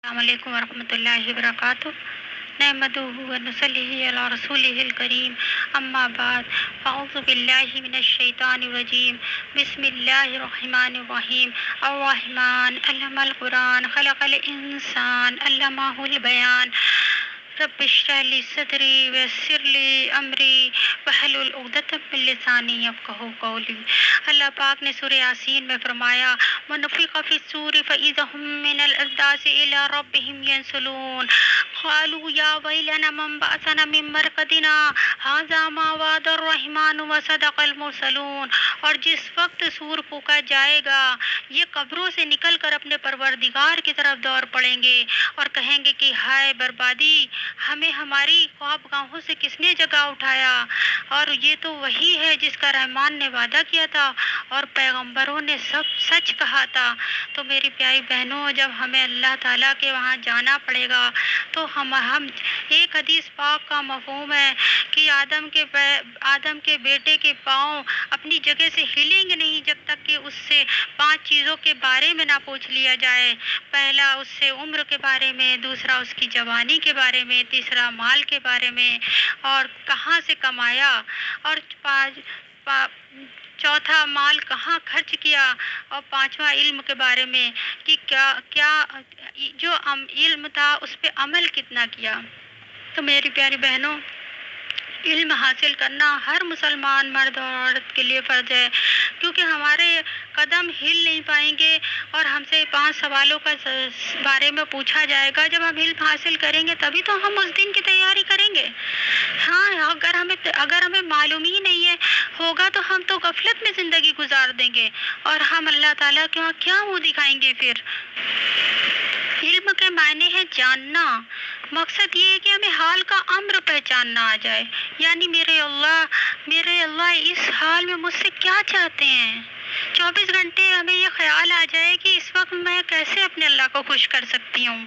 السلام علیکم ورحمۃ اللہ وبرکاتہ۔ نحمدہ ونصلی علی رسولہ الکریم، اما بعد، اعوذ باللہ من الشیطان الرجیم، بسم اللہ الرحمن الرحیم۔ الرحمن علم القرآن، خلق الانسان، علمہ البیان۔ رب اشرح لی صدری ویسر لی امری واحلل عقدۃ من لسانی یفقہوا قولی۔ اللہ پاک نے سورہ یاسین میں فرمایا، وَنُفِخَ فِی الصُّورِ فَإِذَا هُم مِّنَ الْأَجْدَاثِ إِلَىٰ رَبِّهِمْ يَنسِلُونَ قَالُوا يَا وَيْلَنَا مَن بَعَثَنَا مِن مَّرْقَدِنَا هَٰذَا مَا وَعَدَ الرَّحْمَٰنُ وَصَدَقَ الْمُرْسَلُونَ۔ اور جس وقت سور پھونکا جائے گا، یہ قبروں سے نکل کر اپنے پروردگار کی طرف دوڑ پڑیں گے اور کہیں گے کہ ہائے بربادی، ہمیں ہماری خواب گاہوں سے کس نے جگا اٹھایا؟ اور یہ تو وہی ہے جس کا رحمان نے وعدہ کیا تھا اور پیغمبروں نے سب سچ کہا تھا۔ تو میری پیاری بہنوں، جب ہمیں اللہ تعالیٰ کے وہاں جانا پڑے گا تو ہم ایک حدیث پاک کا مفہوم ہے کہ آدم کے بیٹے کے پاؤں اپنی جگہ سے ہلیں گے نہیں جب تک کہ اس سے 5 چیزوں کے بارے میں نہ پوچھ لیا جائے۔ پہلا اس سے عمر کے بارے میں، دوسرا اس کی جوانی کے بارے میں، تیسرا مال کے بارے میں اور کہاں سے کمایا، اور چوتھا مال کہاں خرچ کیا، اور پانچواں علم کے بارے میں کہ کیا جو علم تھا اس پہ عمل کتنا کیا۔ تو میری پیاری بہنوں، علم حاصل کرنا ہر مسلمان مرد اور عورت کے لیے فرض ہے، کیونکہ ہمارے قدم ہل نہیں پائیں گے اور ہم سے 5 سوالوں کا بارے میں پوچھا جائے گا۔ جب ہم علم حاصل کریں گے تبھی تو ہم اس دن کی تیاری کریں گے۔ ہاں، اگر ہمیں معلوم ہی نہیں ہے ہوگا تو ہم تو غفلت میں زندگی گزار دیں گے اور ہم اللہ تعالیٰ کے وہاں کیا منہ دکھائیں گے پھر۔ علم کے معنی ہے جاننا۔ مقصد یہ ہے کہ ہمیں حال کا امر پہچاننا آ جائے، یعنی میرے اللہ اس حال میں مجھ سے کیا چاہتے ہیں۔ 24 گھنٹے ہمیں یہ خیال آ جائے کہ اس وقت میں کیسے اپنے اللہ کو خوش کر سکتی ہوں۔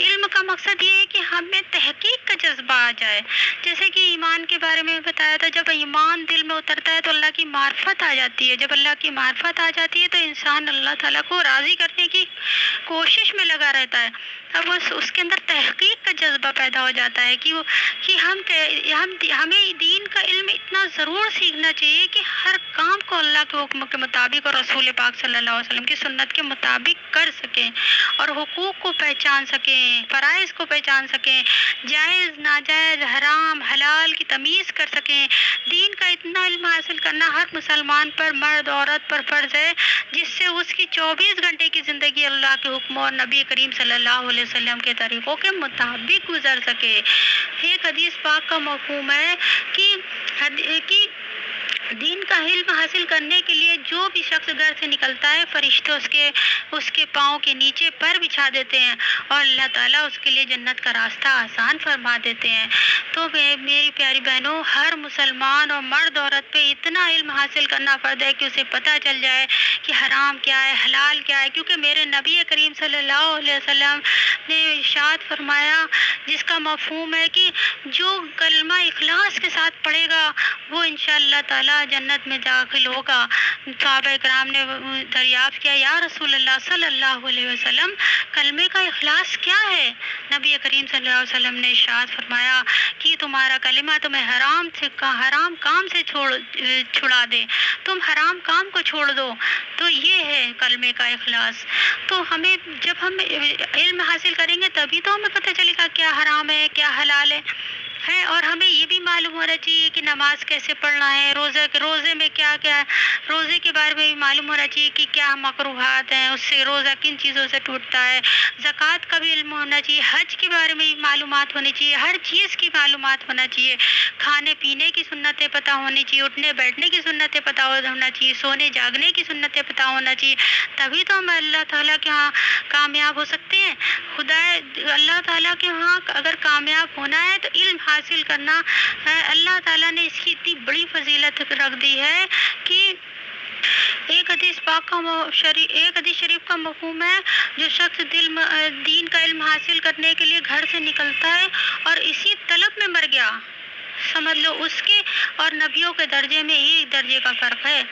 علم کا مقصد یہ ہے کہ ہمیں تحقیق کا جذبہ آ جائے، جیسے کہ ایمان کے بارے میں بتایا تھا، جب ایمان دل میں اترتا ہے تو اللہ کی معرفت آ جاتی ہے۔ جب اللہ کی معرفت آ جاتی ہے تو انسان اللہ تعالیٰ کو راضی کرنے کی کوشش میں لگا رہتا ہے۔ اب اس کے اندر تحقیق کا جذبہ پیدا ہو جاتا ہے کہ ہمیں دین کا علم اتنا ضرور سیکھنا چاہیے کہ ہر کام کو اللہ کے حکم کے مطابق اور رسول پاک صلی اللہ علیہ وسلم کی سنت کے مطابق کر سکیں اور حقوق کو پہچان سکیں، فرائض کو پہچان سکیں، جائز ناجائز حرام حلال کی تمیز کر سکیں۔ دین کا اتنا علم حاصل کرنا ہر مسلمان پر، مرد عورت پر فرض ہے، جس سے اس کی 24 گھنٹے کی زندگی اللہ کے حکم اور نبی کریم صلی اللہ علیہ وسلم کے طریقوں کے مطابق گزر سکے۔ ایک حدیث پاک کا مفہوم ہے کہ دین کا علم حاصل کرنے کے لیے جو بھی شخص گھر سے نکلتا ہے، فرشتے اس کے پاؤں کے نیچے پر بچھا دیتے ہیں اور اللہ تعالیٰ اس کے لیے جنت کا راستہ آسان فرما دیتے ہیں۔ تو میری پیاری بہنوں، ہر مسلمان اور مرد عورت پہ اتنا علم حاصل کرنا فرض ہے کہ اسے پتہ چل جائے کہ حرام کیا ہے، حلال کیا ہے، کیونکہ میرے نبی کریم صلی اللہ علیہ وسلم نے ارشاد فرمایا، جس کا مفہوم ہے کہ جو کلمہ اخلاص کے ساتھ پڑھے گا وہ انشاءاللہ تعالی جنت میں داخل ہوگا۔ صحابہ کرام نے دریافت کیا، یا رسول اللہ صلی اللہ علیہ وسلم، کلمے کا اخلاص کیا ہے؟ نبی کریم صلی اللہ علیہ وسلم نے ارشاد فرمایا کہ تمہارا کلمہ تمہیں حرام کام سے چھڑا دے، تم حرام کام کو چھوڑ دو، تو یہ ہے کلمے کا اخلاص۔ تو جب ہم علم حاصل کریں گے تبھی تو ہمیں پتہ چلے گا کیا حرام ہے کیا حلال ہے۔ اور ہمیں یہ بھی معلوم ہونا چاہیے کہ نماز کیسے پڑھنا ہے، روزے میں کیا ہے، روزے کے بارے میں بھی معلوم ہونا چاہیے کہ کیا مکروہات ہیں، اس سے روزہ کن چیزوں سے ٹوٹتا ہے۔ زکوٰۃ کا بھی علم ہونا چاہیے، حج کے بارے میں بھی معلومات ہونی چاہیے، ہر چیز کی معلومات ہونا چاہیے، کھانے پینے کی سنتیں پتہ ہونی چاہیے، اٹھنے بیٹھنے کی سنتیں پتہ ہونا چاہیے، سونے جاگنے کی سنتیں پتہ ہونا چاہیے، تبھی تو ہم اللہ تعالیٰ کے ہاں کامیاب ہو سکتے ہیں۔ اللہ تعالیٰ کے ہاں اگر کامیاب ہونا ہے تو علم حاصل کرنا، اللہ تعالیٰ نے اس کی اتنی بڑی فضیلت رکھ دی ہے کہ ایک حدیث شریف کا مفہوم ہے، جو شخص دین کا علم حاصل کرنے کے لیے گھر سے نکلتا ہے اور اسی طلب میں مر گیا، سمجھ لو اس کے اور نبیوں کے درجے میں ایک درجے کا فرق ہے۔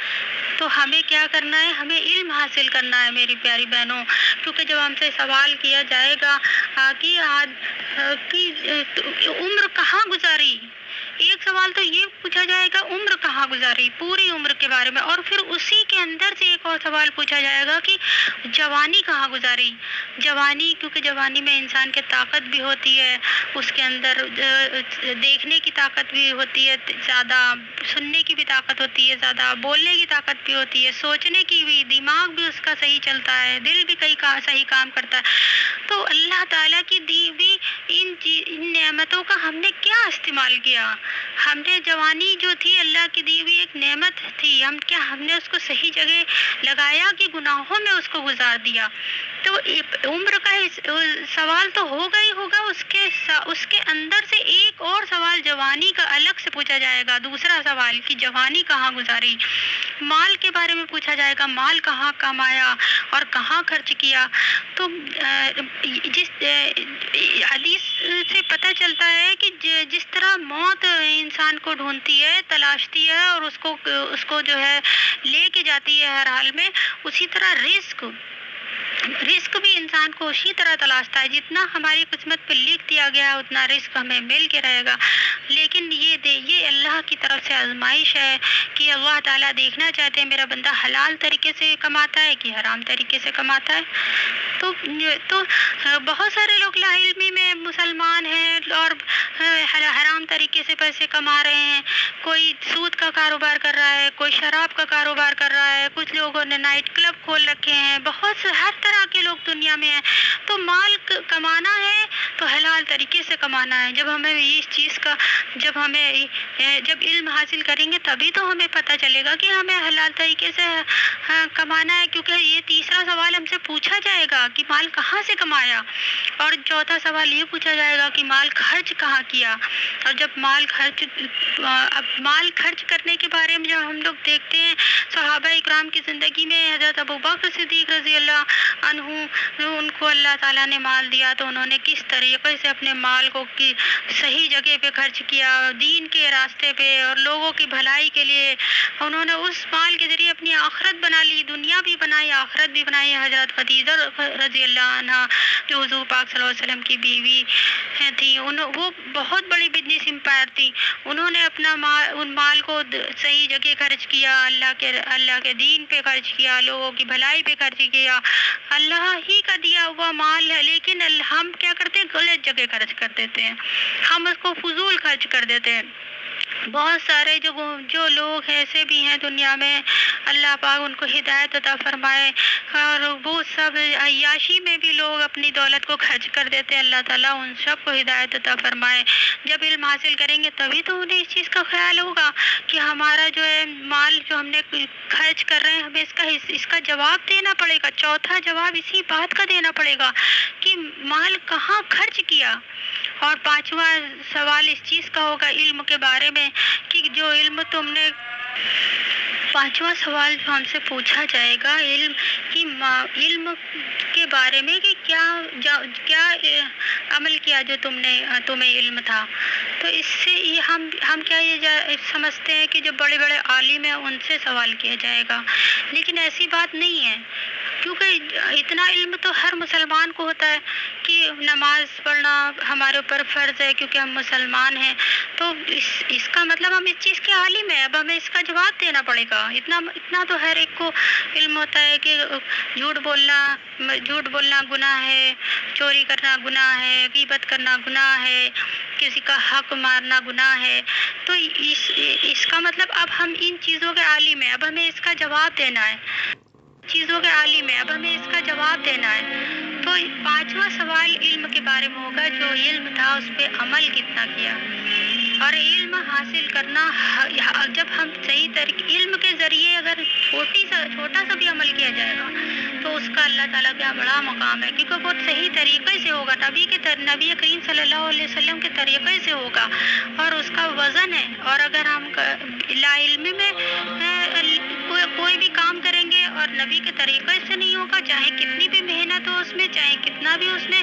تو ہمیں کیا کرنا ہے؟ ہمیں علم حاصل کرنا ہے میری پیاری بہنوں، کیونکہ جب ہم سے سوال کیا جائے گا کہ عمر کہاں گزاری، ایک سوال تو یہ پوچھا جائے گا عمر کہاں گزاری، پوری عمر کے بارے میں، اور پھر اسی کے اندر سے ایک اور سوال پوچھا جائے گا کہ جوانی کہاں گزاری، جوانی، کیونکہ جوانی میں انسان کی طاقت بھی ہوتی ہے، اس کے اندر دیکھنے کی طاقت بھی ہوتی ہے زیادہ، سننے کی بھی طاقت ہوتی ہے زیادہ، بولنے کی طاقت بھی ہوتی ہے، سوچنے کی بھی، دماغ بھی اس کا صحیح چلتا ہے، دل بھی صحیح کام کرتا ہے۔ تو اللہ تعالیٰ کی دی ہوئی ان نعمتوں کا ہم نے کیا استعمال کیا؟ ہم نے جوانی جو تھی اللہ کی دی ہوئی ایک نعمت تھی، ہم نے اس کو صحیح جگہ لگایا کہ گناہوں میں اس کو گزار دیا؟ تو عمر کا سوال تو ہوگا ہی ہوگا، اس کے اندر سے ایک اور سوال جوانی کا الگ سے پوچھا جائے گا، دوسرا سوال کہ جوانی کہاں گزاری۔ مال کے بارے میں پوچھا جائے گا، مال کہاں کمایا اور کہاں خرچ کیا۔ تو جس حدیث سے پتہ چلتا ہے کہ جس طرح موت انسان کو ڈھونڈتی ہے، تلاشتی ہے، اور اس کو جو ہے لے کے جاتی ہے ہر حال میں، اسی طرح رزق بھی انسان کو اسی طرح تلاشتا ہے، جتنا ہماری قسمت پہ لکھ دیا گیا ہے اتنا رزق ہمیں مل کے رہے گا۔ لیکن یہ اللہ کی طرف سے آزمائش ہے کہ اللہ تعالیٰ دیکھنا چاہتے ہیں میرا بندہ حلال طریقے سے کماتا ہے کہ حرام طریقے سے کماتا ہے۔ تو بہت سارے لوگ لا علمی میں مسلمان ہیں اور حرام طریقے سے پیسے کما رہے ہیں، کوئی سود کا کاروبار کر رہا ہے، کوئی شراب کا کاروبار کر رہا ہے، کچھ لوگوں نے نائٹ کلب کھول رکھے ہیں، بہت سے ہر طرح کے لوگ دنیا میں ہیں۔ تو مال کمانا ہے تو حلال طریقے سے کمانا ہے۔ جب ہمیں اس چیز کا جب علم حاصل کریں گے تبھی تو ہمیں پتہ چلے گا کہ ہمیں حلال طریقے سے کمانا ہے، کیونکہ یہ تیسرا سوال ہم سے پوچھا جائے گا کہ مال کہاں سے کمایا، اور چوتھا سوال یہ پوچھا جائے گا کہ مال خرچ کہاں کیا۔ اور جب مال خرچ کرنے کے بارے میں جب ہم لوگ دیکھتے ہیں صحابہ اکرام کی زندگی میں، حضرت ابوبکر صدیق رضی اللہ عنہ، ان کو اللہ تعالیٰ نے مال دیا تو انہوں نے کس طریقے سے اپنے مال کو صحیح جگہ پہ خرچ کیا، دین کے راستے پہ اور لوگوں کی بھلائی کے لیے۔ انہوں نے اس مال کے ذریعے اپنی آخرت بنا لی، دنیا بھی بنائی، آخرت بھی بنائی۔ حضرت خدیجہ رضی اللہ عنہ جو حضور پاک صلی اللہ علیہ وسلم کی بیوی تھی، وہ بہت بڑی بزنس امپائر تھی، انہوں نے اپنا ان مال کو صحیح جگہ خرچ کیا، اللہ کے دین پہ خرچ کیا، لوگوں کی بھلائی پہ خرچ کیا۔ اللہ ہی کا دیا ہوا مال ہے، لیکن ہم کیا کرتے ہیں؟ غلط جگہ خرچ کر دیتے ہیں، ہم اس کو فضول خرچ کر دیتے ہیں۔ بہت سارے جو لوگ ایسے بھی ہیں دنیا میں، اللہ پاک ان کو ہدایت عطا فرمائے، اور وہ سب عیاشی میں بھی لوگ اپنی دولت کو خرچ کر دیتے ہیں، اللہ تعالیٰ ان سب کو ہدایت عطا فرمائے۔ جب علم حاصل کریں گے تبھی تو انہیں اس چیز کا خیال ہوگا کہ ہمارا جو ہے مال جو ہم نے خرچ کر رہے ہیں، ہمیں اس کا جواب دینا پڑے گا۔ چوتھا جواب اسی بات کا دینا پڑے گا کہ مال کہاں خرچ کیا۔ اور پانچواں سوال اس چیز کا ہوگا علم کے بارے میں کہ جو علم پانچواں سوال جو ہم سے پوچھا جائے گا علم کے بارے میں کہ کیا عمل کیا جو تمہیں علم تھا۔ تو اس سے ہم کیا یہ سمجھتے ہیں کہ جو بڑے بڑے عالم ہیں ان سے سوال کیا جائے گا، لیکن ایسی بات نہیں ہے، کیونکہ اتنا علم تو ہر مسلمان کو ہوتا ہے کہ نماز پڑھنا ہمارے اوپر فرض ہے کیونکہ ہم مسلمان ہیں۔ تو اس کا مطلب ہم اس چیز کے عالم ہیں، اب ہمیں اس کا جواب دینا پڑے گا۔ اتنا تو ہر ایک کو علم ہوتا ہے کہ جھوٹ بولنا گناہ ہے، چوری کرنا گناہ ہے، غیبت کرنا گناہ ہے، کسی کا حق مارنا گناہ ہے۔ تو اس کا مطلب اب ہم ان چیزوں کے عالم ہیں، اب ہمیں اس کا جواب دینا ہے، تو پانچواں سوال علم کے بارے میں ہوگا، جو علم تھا اس پہ عمل کتنا کیا۔ اور علم حاصل کرنا، جب ہم صحیح طریقے علم کے ذریعے اگر چھوٹا سا بھی عمل کیا جائے گا تو اس کا اللہ تعالیٰ کا بڑا مقام ہے، کیونکہ وہ صحیح طریقے سے ہوگا، نبی کریم صلی اللہ علیہ وسلم کے طریقے سے ہوگا اور اس کا وزن ہے۔ اور اگر ہم لا علمی میں کوئی بھی کام کریں گے اور نبی کے طریقے سے نہیں ہوگا، چاہے کتنی بھی محنت ہو اس میں، چاہے کتنا بھی اس میں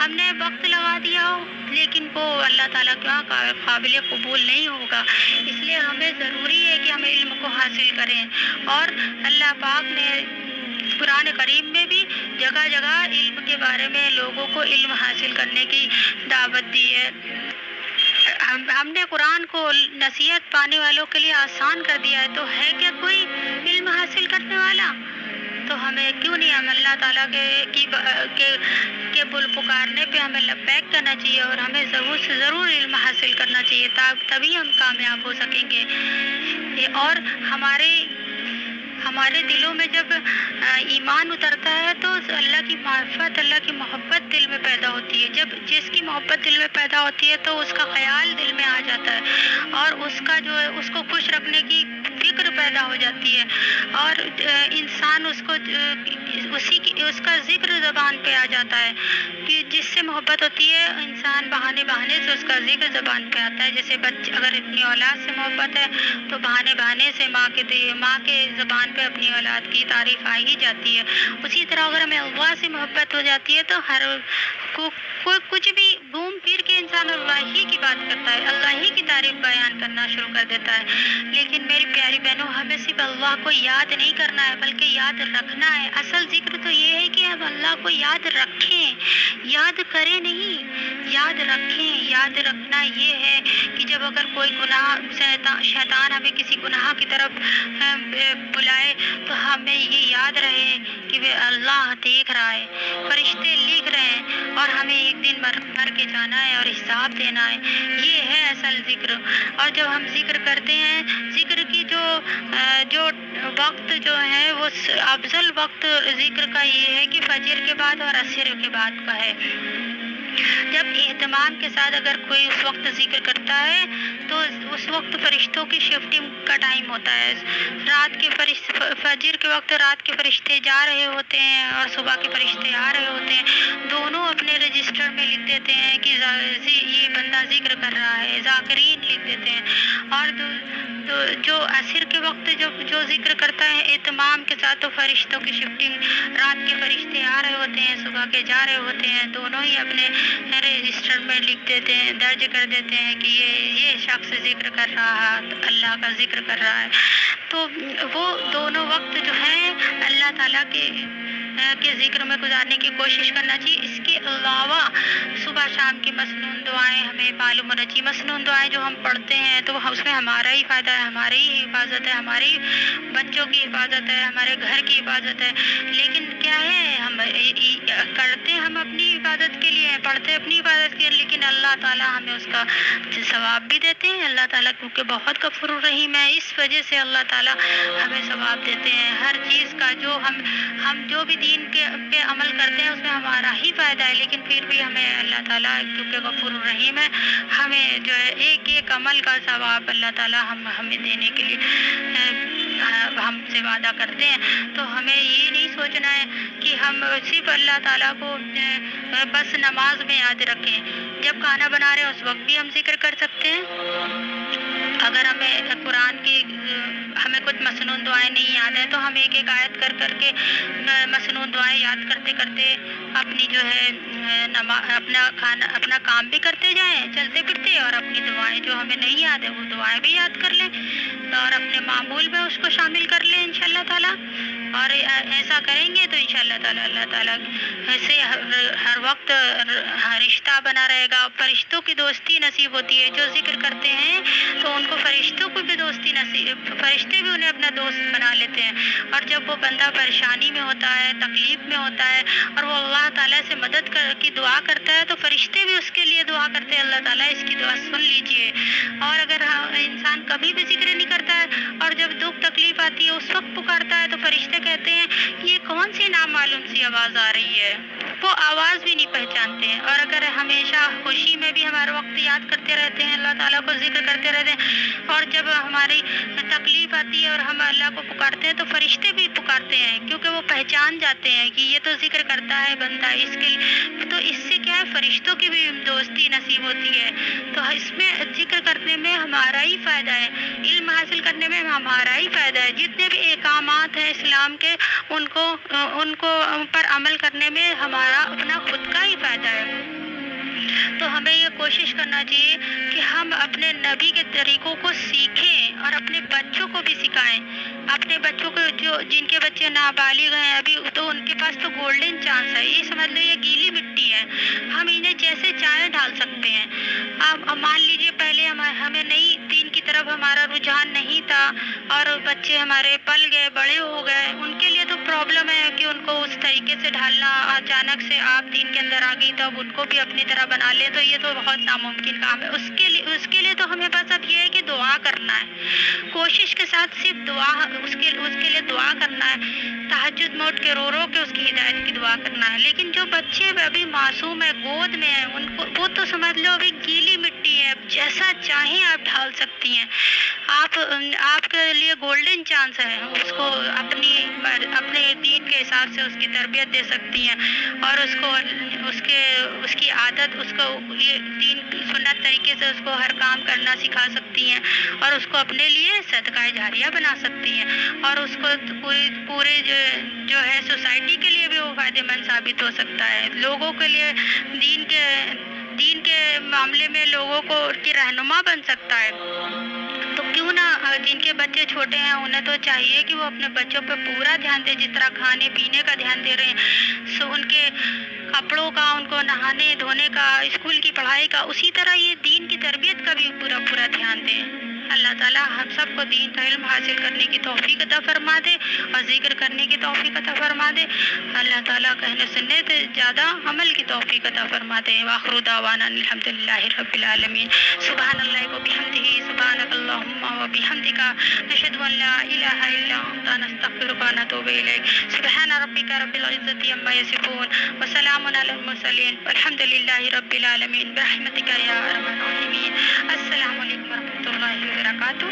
ہم نے وقت لگا دیا ہو، لیکن وہ اللہ تعالیٰ کے وہاں قابل قبول نہیں ہوگا۔ اس لیے ہمیں ضروری ہے کہ ہم علم کو حاصل کریں، اور اللہ پاک نے قرآن کریم میں بھی جگہ جگہ علم کے بارے میں لوگوں کو علم حاصل کرنے کی دعوت دی ہے۔ ہم نے قرآن کو نصیحت پانے والوں کے لیے آسان کر دیا ہے، تو ہے کیا کوئی علم حاصل کرنے والا؟ تو ہمیں کیوں نہیں، ہم اللہ تعالیٰ کے بل پکارنے پہ ہمیں لبیک کرنا چاہیے، اور ہمیں ضرور سے ضرور علم حاصل کرنا چاہیے، تبھی ہم کامیاب ہو سکیں گے۔ اور ہمارے دلوں میں جب ایمان اترتا ہے تو اللہ کی معرفت، اللہ کی محبت دل میں پیدا ہوتی ہے۔ جب جس کی محبت دل میں پیدا ہوتی ہے تو اس کا خیال دل میں آ جاتا ہے، اور اس کا جو ہے اس کو خوش رکھنے کی فکر پیدا ہو جاتی ہے، اور انسان اس کا ذکر زبان پہ آ جاتا ہے، کہ جس سے محبت ہوتی ہے انسان بہانے سے اس کا ذکر زبان پہ آتا ہے۔ جیسے اگر اپنی اولاد سے محبت ہے تو بہانے سے ماں کے زبان پہ اپنی اولاد کی تعریف آ ہی جاتی ہے۔ اسی طرح اگر ہمیں اللہ سے محبت ہو جاتی ہے تو کوئی کچھ بھی گھوم پھر کے انسان اللہ ہی کی بات کرتا ہے، اللہ ہی کی تعریف بیان کرنا شروع کر دیتا ہے۔ لیکن میری پیاری بہنوں، ہمیں صرف اللہ کو یاد نہیں کرنا ہے بلکہ یاد رکھنا ہے۔ اصل ذکر تو یہ ہے کہ ہم اللہ کو یاد رکھیں، یاد کریں نہیں، یاد رکھیں۔ یاد رکھنا یہ ہے کہ جب اگر کوئی گناہ، شیطان ہمیں کسی گناہ کی طرف بلائے تو ہمیں یہ یاد رہے کہ وہ اللہ دیکھ رہا ہے، فرشتے لکھ رہے ہیں، اور ہمیں ایک دن مر کے جانا ہے اور حساب دینا ہے۔ یہ ہے اصل ذکر۔ اور جب ہم ذکر کرتے ہیں، ذکر کی جو وقت جو ہے وہ افضل وقت ذکر کا یہ ہے کہ فجر کے بعد اور عصر کے بعد کا ہے۔ جب اہتمام کے ساتھ اگر کوئی اس وقت ذکر کرتا ہے تو اس وقت فرشتوں کی شفٹنگ کا ٹائم ہوتا ہے۔ فجر کے وقت رات کے فرشتے جا رہے ہوتے ہیں اور صبح کے فرشتے آ رہے ہوتے ہیں، دونوں اپنے رجسٹر میں لکھ دیتے ہیں کہ یہ بندہ ذکر کر رہا ہے، ذاکرین لکھ دیتے ہیں۔ اور جو عصر کے وقت جو ذکر کرتا ہے اہتمام کے ساتھ، تو فرشتوں کی شفٹنگ، رات کے فرشتے آ رہے ہوتے ہیں، صبح کے جا رہے ہوتے ہیں، دونوں ہی اپنے رجسٹر میں لکھ دیتے ہیں، درج کر دیتے ہیں کہ یہ شخص ذکر کر رہا ہے، اللہ کا ذکر کر رہا ہے۔ تو وہ دونوں وقت جو ہے اللہ تعالیٰ کے ذکر میں گزارنے کی کوشش کرنا چاہیے۔ اس کے علاوہ صبح شام کی مسنون دعائیں ہمیں معلوم ہونا چاہیے۔ مسنون دعائیں جو ہم پڑھتے ہیں تو اس میں ہمارا ہی فائدہ ہے، ہماری ہی حفاظت ہے، ہماری بچوں کی حفاظت ہے، ہمارے گھر کی حفاظت ہے۔ لیکن کیا ہے، ہم کرتے ہم اپنی حفاظت کے لیے، پڑھتے اپنی حفاظت کے لیے، لیکن اللہ تعالیٰ ہمیں اس کا ثواب بھی دیتے ہیں۔ اللہ تعالیٰ کیونکہ بہت غفور الرحیم ہے، اس وجہ سے اللہ تعالیٰ ہمیں ثواب دیتے ہیں ہر چیز کا۔ جو ہم جو بھی دین پہ عمل کرتے ہیں اس میں ہمارا ہی فائدہ ہے، لیکن پھر بھی ہمیں اللہ تعالیٰ کیونکہ غفور الرحیم ہے، ہمیں جو ہے ایک عمل کا ثواب اللہ تعالیٰ ہمیں دینے کے لیے ہم سے وعدہ کرتے ہیں۔ تو ہمیں یہ نہیں سوچنا ہے کہ ہم صرف اللہ تعالیٰ کو بس نماز میں یاد رکھیں، جب کھانا بنا رہے ہیں اس وقت بھی ہم ذکر کر سکتے ہیں۔ اگر ہمیں قرآن کی ہمیں کچھ مسنون دعائیں نہیں یاد ہیں تو ہم ایک آیت کر کے مسنون دعائیں یاد کرتے کرتے اپنی جو ہے اپنا کام بھی کرتے جائیں چلتے پھرتے، اور اپنی دعائیں جو ہمیں نہیں یاد ہے وہ دعائیں بھی یاد کر لیں، اور اپنے معمول میں اس کو شامل کر لیں انشاءاللہ تعالیٰ۔ اور ایسا کریں گے تو انشاءاللہ تعالیٰ اللہ تعالیٰ سے ہر وقت رشتہ بنا رہے گا۔ فرشتوں کی دوستی نصیب ہوتی ہے، جو ذکر کرتے ہیں تو ان کو فرشتوں کو بھی دوستی نصیب، فرشتے بھی انہیں اپنا دوست بنا لیتے ہیں۔ اور جب وہ بندہ پریشانی میں ہوتا ہے، تکلیف میں ہوتا ہے، اور وہ اللہ تعالیٰ سے مدد کی دعا کرتا ہے تو فرشتے بھی اس کے لیے دعا کرتے ہیں، اللہ تعالیٰ اس کی دعا سن لیجئے۔ اور اگر انسان کبھی بھی ذکر نہیں کرتا ہے اور جب دکھ تکلیف آتی ہے اس وقت پکارتا ہے تو فرشتے کہتے ہیں یہ کون سی نامعلوم سی آواز آ رہی ہے، وہ آواز بھی نہیں پہچانتے ہیں۔ اور اگر ہمیشہ خوشی میں بھی ہمارا وقت یاد کرتے رہتے ہیں، اللہ تعالیٰ کو ذکر کرتے رہتے ہیں، اور جب ہماری تکلیف آتی ہے اور ہم اللہ کو پکارتے ہیں تو فرشتے بھی پکارتے ہیں، کیونکہ وہ پہچان جاتے ہیں کہ یہ تو ذکر کرتا ہے بندہ، اس کے لیے تو اس سے کیا کیا ہے فرشتوں کی بھی دوستی نصیب ہوتی ہے۔ تو اس میں ذکر کرنے میں ہمارا ہی فائدہ ہے، علم حاصل کرنے میں ہمارا ہی فائدہ ہے، جتنے بھی احکامات ہیں اسلام کے ان کو پر عمل کرنے میں ہمارا اپنا خود کا ہی فائدہ ہے۔ تو ہمیں یہ کوشش کرنا چاہیے کہ ہم اپنے نبی کے طریقوں کو سیکھیں اور اپنے بچوں کو بھی سکھائیں۔ اپنے بچوں کو جن کے بچے نابالغ ہیں ابھی، تو ان کے پاس تو گولڈن چانس ہے، یہ سمجھ لو یہ گیلی مٹی ہے، ہم انہیں جیسے چاہیں ڈال سکتے ہیں۔ اب مان لیجیے پہلے ہمیں نہیں، دین کی طرف ہمارا رجحان نہیں تھا اور بچے ہمارے پل گئے، بڑے ہو گئے، ان کے لیے تو پرابلم ہے کہ ان کو اس طریقے سے ڈھالنا، اچانک سے آپ دین کے اندر آ گئی تب ان کو بھی اپنی طرح بنا لیں، تو یہ تو بہت ناممکن کام ہے۔ اس کے لیے تو ہمیں بس اب یہ ہے کہ دعا کرنا ہے، کوشش کے ساتھ صرف دعا، اس کے لیے دعا کرنا ہے، تہجد میں اٹھ کے رو رو کے اس کی ہدایت کی دعا کرنا ہے۔ لیکن جو بچے ابھی معصوم ہے، گود میں ہیں، وہ تو سمجھ لو ابھی گیلی مٹی ہے، جیسا چاہیں آپ ڈھال سکتی ہیں۔ آپ کے لیے گولڈن چانس ہے، اس کو اپنے دین کے حساب سے اس کی تربیت دے سکتی ہیں اور اس کی عادت، اس کو یہ دین سنت طریقے سے اس کو ہر کام کرنا سکھا سکتی ہیں اور اس کو اپنے لیے صدقہ جاریہ بنا سکتی ہیں، اور اس کو پورے جو ہے سوسائٹی کے لیے بھی وہ فائدہ مند ثابت ہو سکتا ہے، لوگوں کے لیے دین کے معاملے میں لوگوں کو کی رہنما بن سکتا ہے۔ تو کیوں نہ جن کے بچے چھوٹے ہیں انہیں تو چاہیے کہ وہ اپنے بچوں پہ پورا دھیان دیں، جس طرح کھانے پینے کا دھیان دے رہے ہیں، سو ان کے کپڑوں کا، ان کو نہانے دھونے کا، اسکول کی پڑھائی کا، اسی طرح یہ دین کی تربیت کا بھی پورا دھیان دیں۔ اللہ تعالیٰ ہم سب کو دین کا علم حاصل کرنے کی توفیق عطا فرما دے اور ذکر کرنے کی توفیق عطا فرما دے۔ اللہ تعالیٰ کہنے سننے سے زیادہ عمل کی توفیق عطا فرما دے۔ وآخر دعوانا الحمدللہ رب العالمین۔ سبحان اللہ و بحمدہ، سبحانک اللہم و بحمدک، نشہد ان لا الہ الا انت، نستغفرک و نتوب الیک۔ سبحان ربک رب العزۃ عما یصفون وسلام علی المرسلین والحمد للہ رب العالمین برحمتک یا ارحم الراحمین۔ السلام علیکم ورحمۃ اللہ وبرکاتہ۔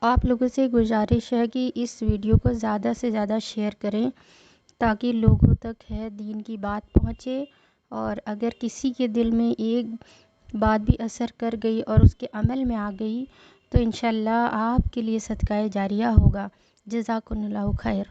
آپ لوگوں سے گزارش ہے کہ اس ویڈیو کو زیادہ سے زیادہ شیئر کریں تاکہ لوگوں تک ہے دین کی بات پہنچے، اور اگر کسی کے دل میں ایک بات بھی اثر کر گئی اور اس کے عمل میں آ گئی تو انشاءاللہ آپ کے لیے صدقہ جاریہ ہوگا۔ جزاکم اللہ خیر۔